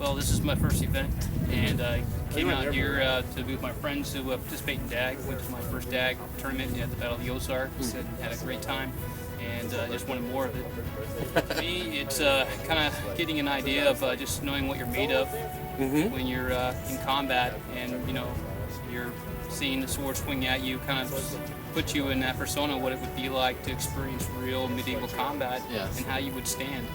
Well, this is my first event, and I came out here to be with my friends who participate in DAG, which is my first DAG tournament at the Battle of the Ozarks, and had a great time, and just wanted more of it. For me, it's kind of getting an idea of just knowing what you're made of when you're in combat, and you're seeing the sword swing at you, kind of put you in that persona, what it would be like to experience real medieval combat, and how you would stand.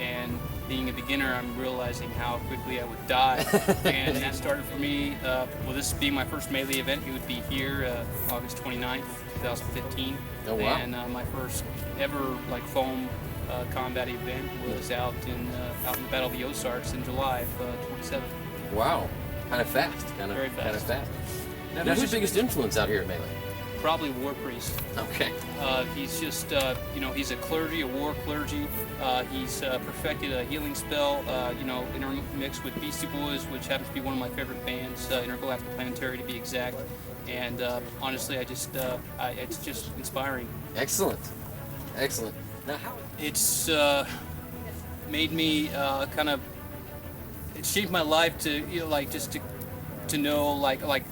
And being a beginner, I'm realizing how quickly I would die. And that started for me, well, this being my first melee event, it would be here August 29th, 2015. Oh, wow. And my first ever foam combat event was out in the Battle of the Ozarks in July of 27. Wow, kind of fast. Very fast. Kind of fast. Now, who's your biggest influence out here at Melee? Probably War Priest. Okay. He's just, he's a clergy, a war clergy. He's perfected a healing spell, intermixed with Beastie Boys, which happens to be one of my favorite bands, Intergalactic Planetary to be exact. And honestly, it's just inspiring. Excellent. Excellent. Now, how? It's made me it's changed my life to, to know,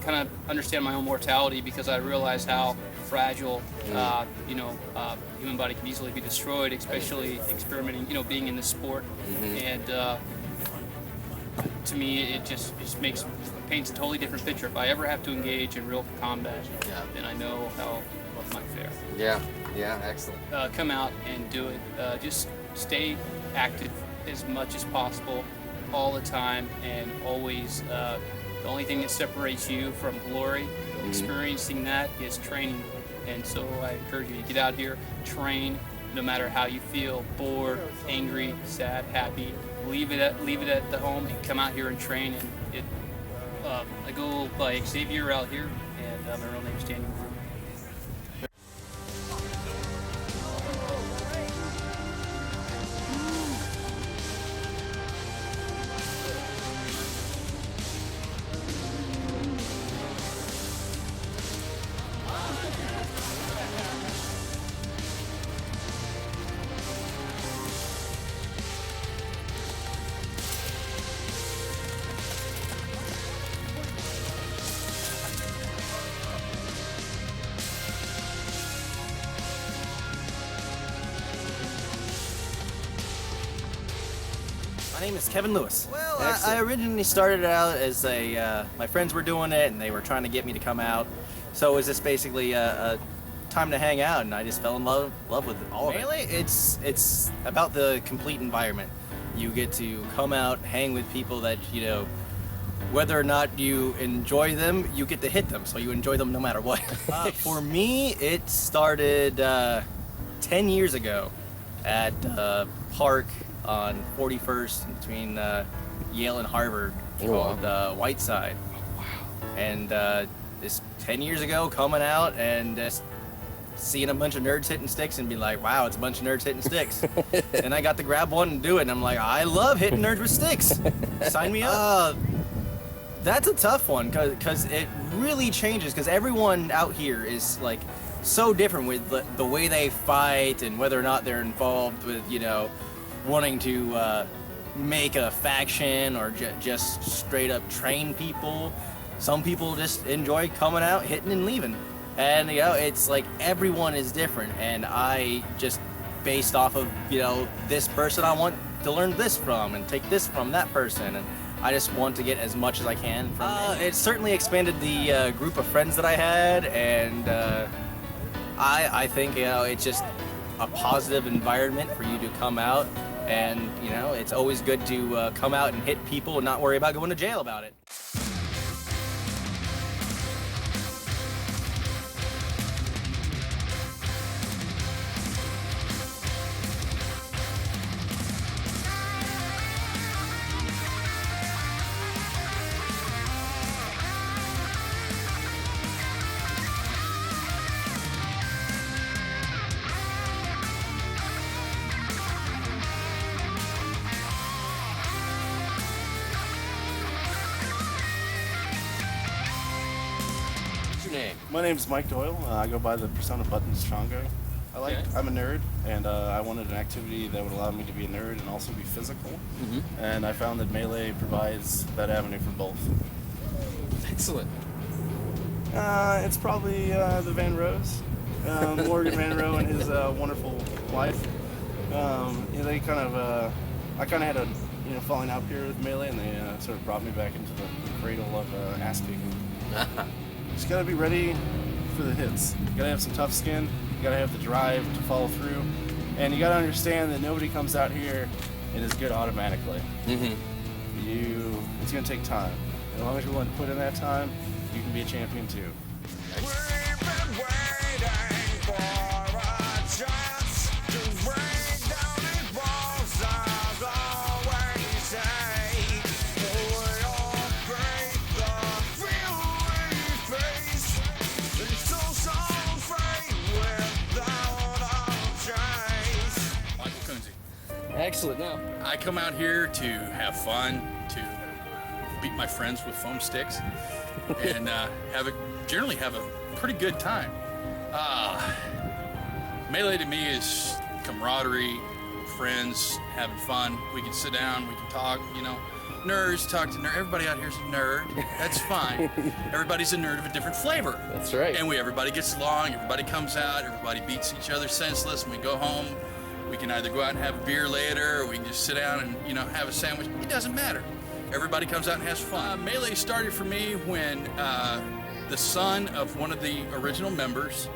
kind of understand my own mortality, because I realize how fragile, human body can easily be destroyed, especially experimenting, being in this sport. And to me, it just paints a totally different picture. If I ever have to engage in real combat, then I know how I might fare. Yeah, excellent. Come out and do it. Just stay active as much as possible, all the time, and always. The only thing that separates you from glory, experiencing that, is training. And so I encourage you to get out here, train, no matter how you feel, bored, angry, sad, happy. Leave it at the home and come out here and train. And I go by Xavier out here, and my real name is Daniel. My name is Kevin Lewis. Well, I originally started out as my friends were doing it and they were trying to get me to come out. So it was just basically a time to hang out, and I just fell in love with all of it. Really, it's about the complete environment. You get to come out, hang with people that, whether or not you enjoy them, you get to hit them, so you enjoy them no matter what. For me, it started 10 years ago at park on 41st between Yale and Harvard, called Whiteside. Wow. And this 10 years ago, coming out and seeing a bunch of nerds hitting sticks and be like, wow, it's a bunch of nerds hitting sticks. And I got to grab one and do it, and I'm like, I love hitting nerds with sticks. Sign me up. That's a tough one, because it really changes, because everyone out here is so different with the way they fight and whether or not they're involved with, wanting to make a faction or just straight up train people. Some people just enjoy coming out, hitting and leaving. And it's everyone is different, and I just, based off of this person, I want to learn this from and take this from that person, and I just want to get as much as I can from it. It certainly expanded the group of friends that I had, and I think it's just a positive environment for you to come out. And, it's always good to come out and hit people and not worry about going to jail about it. Name? My name's Mike Doyle. I go by the persona Button Strongo. I'm a nerd, and I wanted an activity that would allow me to be a nerd and also be physical. And I found that Melee provides that avenue for both. Excellent. It's probably the Van Roes, Morgan Van Roe and his wonderful wife. They kind of, I kind of had a falling out period with Melee, and they sort of brought me back into the cradle of ass kicking. Just gotta be ready for the hits. You gotta have some tough skin. You gotta have the drive to follow through, and you gotta understand that nobody comes out here and is good automatically. It's gonna take time. As long as you're willing to put in that time, you can be a champion too. We've been waiting for a chance to break down these walls. I've always said we all break the fear we face. And so afraid without a chase. Michael Kunze. Excellent. Now, I come out here to have fun, to beat my friends with foam sticks, and generally have a pretty good time. Melee to me is camaraderie, friends, having fun. We can sit down, we can talk, nerds talk to nerds. Everybody out here is a nerd. That's fine. Everybody's a nerd of a different flavor. that's right. And everybody gets along, everybody comes out, everybody beats each other senseless, and we go home. We can either go out and have a beer later, or we can just sit down and, have a sandwich. It doesn't matter. Everybody comes out and has fun. Melee started for me when the son of one of the original members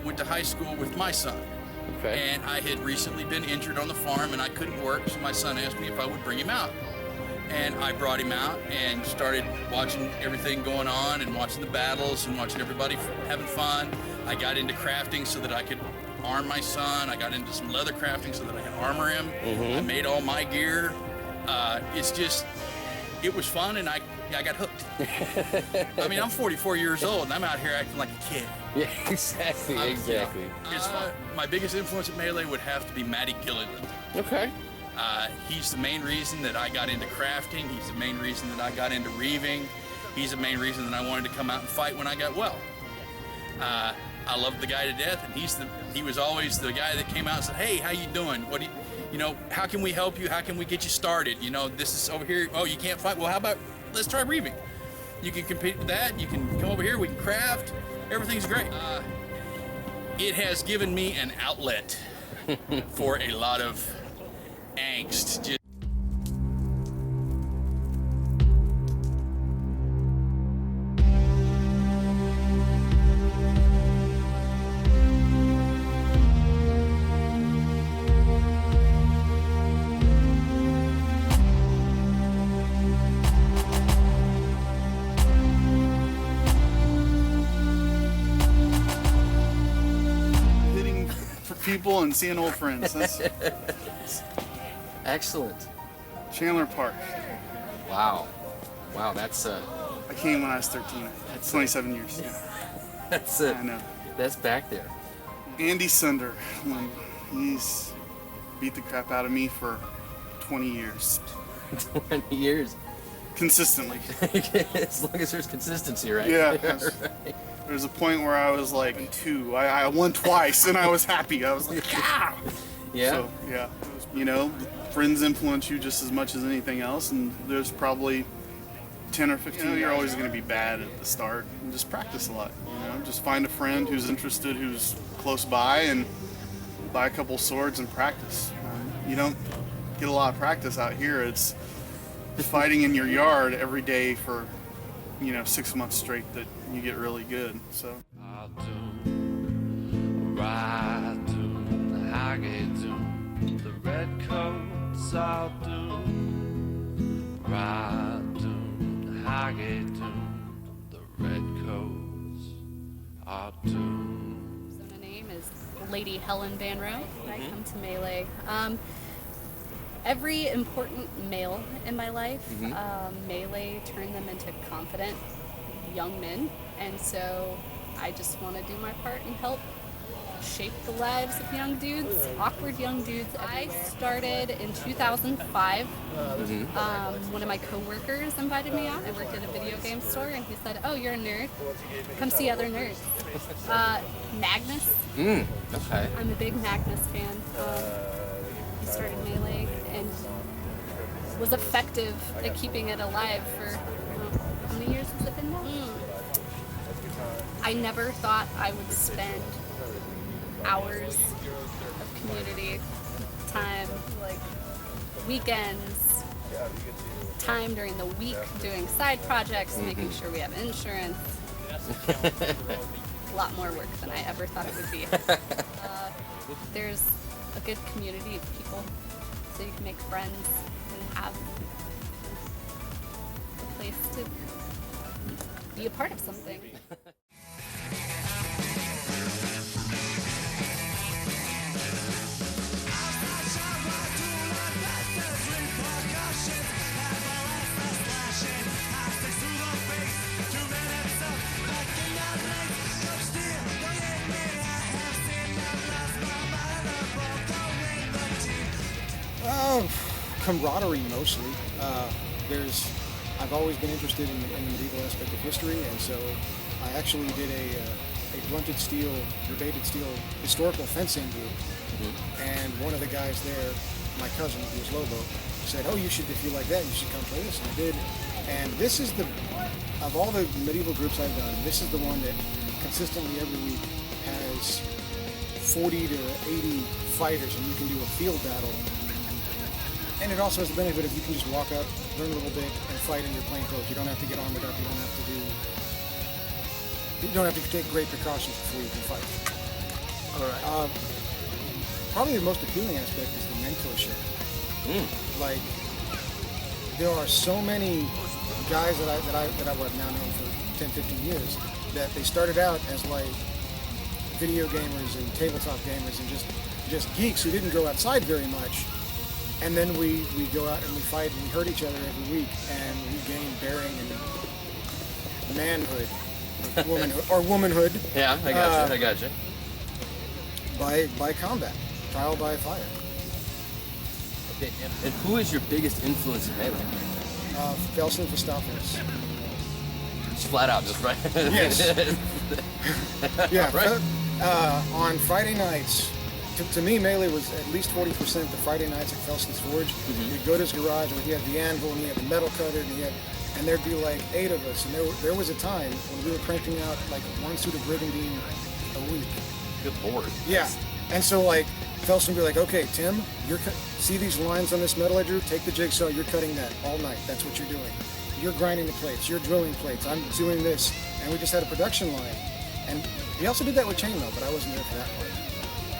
went to high school with my son. Okay. And I had recently been injured on the farm and I couldn't work, so my son asked me if I would bring him out. And I brought him out and started watching everything going on and watching the battles and watching everybody having fun. I got into crafting so that I could arm my son. I got into some leather crafting so that I could armor him. I made all my gear. It was fun, and I got hooked. I mean, I'm 44 years old, and I'm out here acting like a kid. Yeah, exactly. It's fun. My biggest influence at Melee would have to be Matty Gilliland. Okay. He's the main reason that I got into crafting. He's the main reason that I got into reeving. He's the main reason that I wanted to come out and fight when I got well. I loved the guy to death, and he was always the guy that came out and said, "Hey, how you doing? What do you, how can we help you? How can we get you started? This is over here. Oh, you can't fight? Well, how about let's try reeving? You can compete with that. You can come over here. We can craft. Everything's great." It has given me an outlet for a lot of angst. Hitting for people and seeing old friends. That's Excellent. Chandler Park. Wow. That's I came when I was 13. That's 27 years. I know. That's back there. Andy Sunder, he's beat the crap out of me for 20 years. 20 years. Consistently. As long as there's consistency, right? Yeah. Right. There's a point where I was like 2. I won twice and I was happy. I was like, yeah! Yeah. So, yeah. Friends influence you just as much as anything else, and there's probably 10 or 15. You're always going to be bad at the start, and just practice a lot. Just find a friend who's interested, who's close by, and buy a couple swords and practice. You don't get a lot of practice out here. It's fighting in your yard every day for 6 months straight that you get really good. So. The red coats I'll do, ride doom, the high the red coats I'll do. So my name is Lady Helen Van Roe. I come to Melee. Every important male in my life, Melee turned them into confident young men, and so I just want to do my part and help shape the lives of young dudes, awkward young dudes. I started in 2005. One of my coworkers invited me out. I worked at a video game store, and he said, "Oh, you're a nerd. Come see other nerds." Magnus. Okay. I'm a big Magnus fan. He started Melee and was effective at keeping it alive for how many years has it been now? I never thought I would spend hours of community time, like weekends, time during the week doing side projects, making sure we have insurance. A lot more work than I ever thought it would be. There's a good community of people, so you can make friends and have a place to be a part of something. Camaraderie mostly. I've always been interested in the medieval aspect of history, and so I actually did a blunted steel, rebated steel historical fencing group. And one of the guys there, my cousin, who was Lobo, said, "Oh, if you like that, you should come play this." And I did. And this is of all the medieval groups I've done, this is the one that consistently every week has 40 to 80 fighters, and you can do a field battle. And it also has the benefit of you can just walk up, learn a little bit, and fight in your plain clothes. You don't have to get armored up. You don't have to take great precautions before you can fight. All right. Probably the most appealing aspect is the mentorship. Like, there are so many guys that I've now known for 10, 15 years that they started out as like video gamers and tabletop gamers and just geeks who didn't go outside very much. And then we go out and we fight and we hurt each other every week, and we gain bearing and manhood, or womanhood. Yeah, I got you. By combat, trial by fire. Okay, and who is your biggest influence in Melee? Felsen Fastopoulos. Just flat out, just right. Yes. Yeah. Right. On Friday nights. To me, Melee was at least 40% the Friday nights at Felsen's Forge. We'd go to his garage, and he had the anvil, and he had the metal cutter, and there'd be like 8 of us. And there was a time when we were cranking out like 1 suit of brigandine a week. Good lord. Yeah. And so like Felsen would be like, "Okay, Tim, see these lines on this metal I drew? Take the jigsaw. You're cutting that all night. That's what you're doing. You're grinding the plates. You're drilling plates. I'm doing this." And we just had a production line. And he also did that with chainmail, but I wasn't there for that part.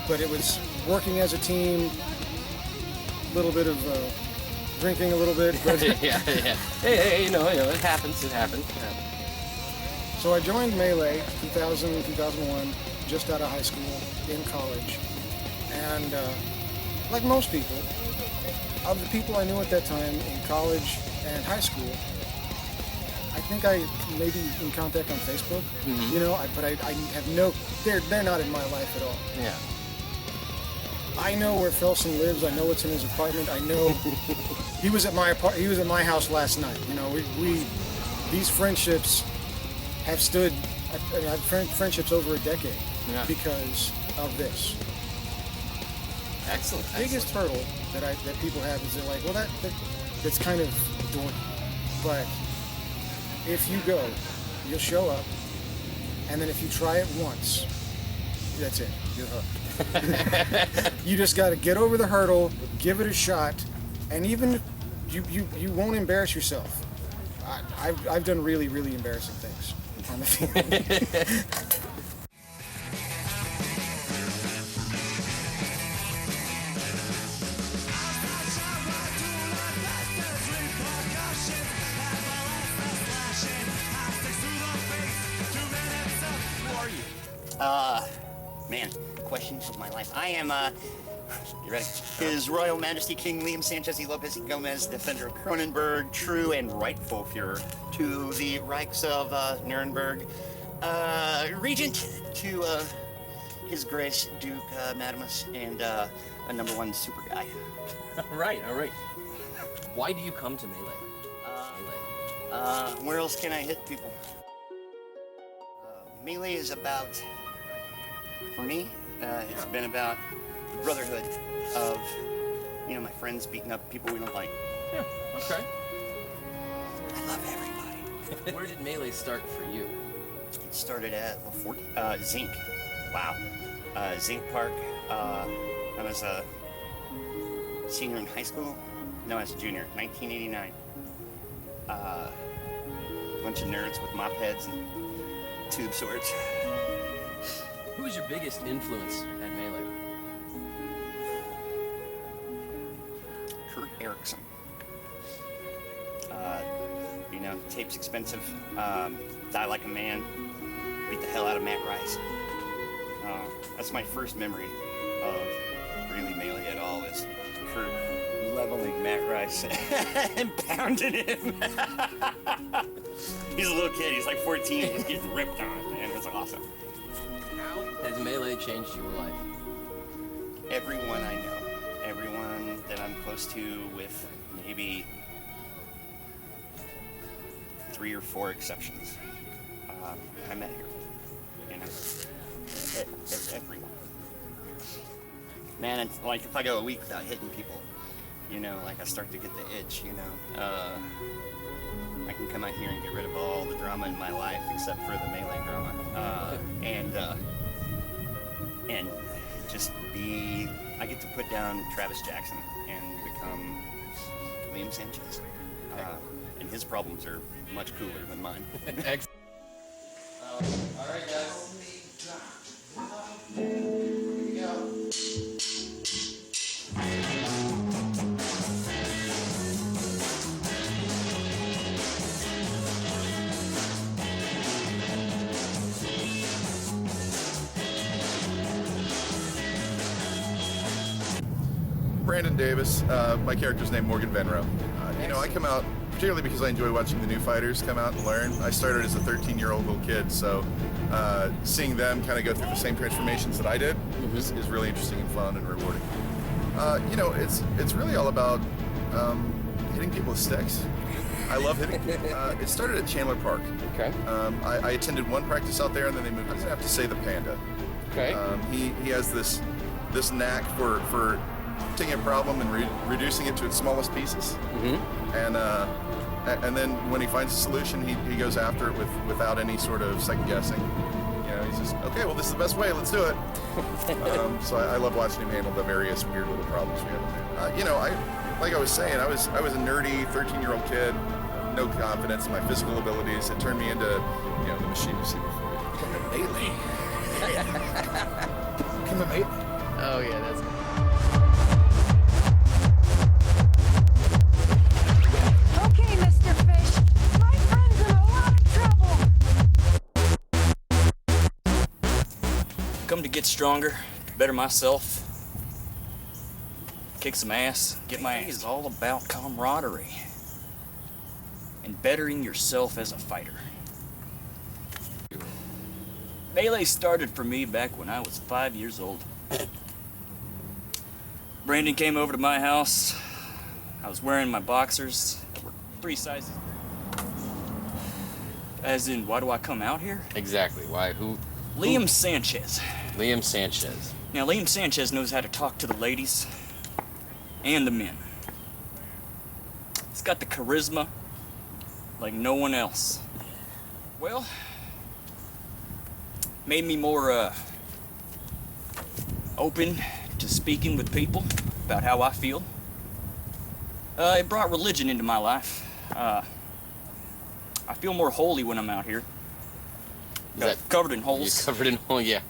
But it was working as a team, a little bit of drinking a little bit. But yeah. Hey, it happens. So I joined Melee 2000, 2001, just out of high school, in college. And like most people, of the people I knew at that time in college and high school, I think I maybe in contact on Facebook, but I have they're not in my life at all. Yeah. I know where Felsen lives. I know what's in his apartment. I know he was at my house last night. These friendships have stood. I've had friendships over a decade because of this. Excellent. Biggest hurdle that people have is they're like, well, that's kind of dorky. But if you go, you'll show up, and then if you try it once, that's it. You're hooked. You just got to get over the hurdle, give it a shot, and even you won't embarrass yourself. I've done really, really embarrassing things on the field. Man, questions of my life. I am, you ready? His Royal Majesty King Liam Sanchez y Lopez y Gomez, Defender of Cronenberg, true and rightful Führer, to the Reichs of Nuremberg, Regent, to His Grace Duke Madamus and a #1 super guy. All right. Why do you come to Melee? Where else can I hit people? Melee is about, for me, it's been about the brotherhood of, my friends beating up people we don't like. Yeah, okay. I love everybody. Where did Melee start for you? It started at Zinc. Wow. Zinc Park. I was a senior in high school. No, I was a junior. 1989. Bunch of nerds with mop heads and tube swords. Who was your biggest influence at Melee? Kurt Erickson. Tape's expensive. Die Like a Man. Beat the hell out of Matt Rice. That's my first memory of really Melee at all, is Kurt leveling Matt Rice and pounding him. He's a little kid, he's like 14, he's getting ripped on, man. It's awesome. How has Melee changed your life? Everyone I know, everyone that I'm close to, with maybe 3 or 4 exceptions, I met here. Everyone. Man, it's like if I go a week without hitting people, I start to get the itch, I can come out here and get rid of all the drama in my life except for the Melee drama. And just I get to put down Travis Jackson and become Liam Sanchez. And his problems are much cooler than mine. Excellent. All right, guys. Brandon Davis. My character's named Morgan Venro. I come out particularly because I enjoy watching the new fighters come out and learn. I started as a 13-year-old little kid, so seeing them kind of go through the same transformations that I did is really interesting and fun and rewarding. It's really all about hitting people with sticks. I love hitting people. It started at Chandler Park. Okay. I attended one practice out there, and then they moved. I'm gonna have to say the Panda. Okay. He has this knack for taking a problem and reducing it to its smallest pieces. And then when he finds a solution, he goes after it without any sort of second guessing. He's just, okay, well, this is the best way, let's do it. So I love watching him handle the various weird little problems we have in there. Like I was saying, I was a nerdy 13-year-old kid, no confidence in my physical abilities. It turned me into, the machine you see before. Lately. Come on, mate. Oh yeah, that's. Okay, Mr. Fish. My friend's in a lot of trouble. Come to get stronger, better myself, kick some ass, get my ass. It's all about camaraderie and bettering yourself as a fighter. Melee started for me back when I was 5 years old. Brandon came over to my house. I was wearing my boxers that were 3 sizes. As in, why do I come out here? Exactly. Why? Who? Liam Sanchez. Liam Sanchez. Now, Liam Sanchez knows how to talk to the ladies and the men. He's got the charisma like no one else. Well, made me more open to speaking with people about how I feel. It brought religion into my life. I feel more holy when I'm out here. Is that Covered in holes. You're covered in holes, yeah.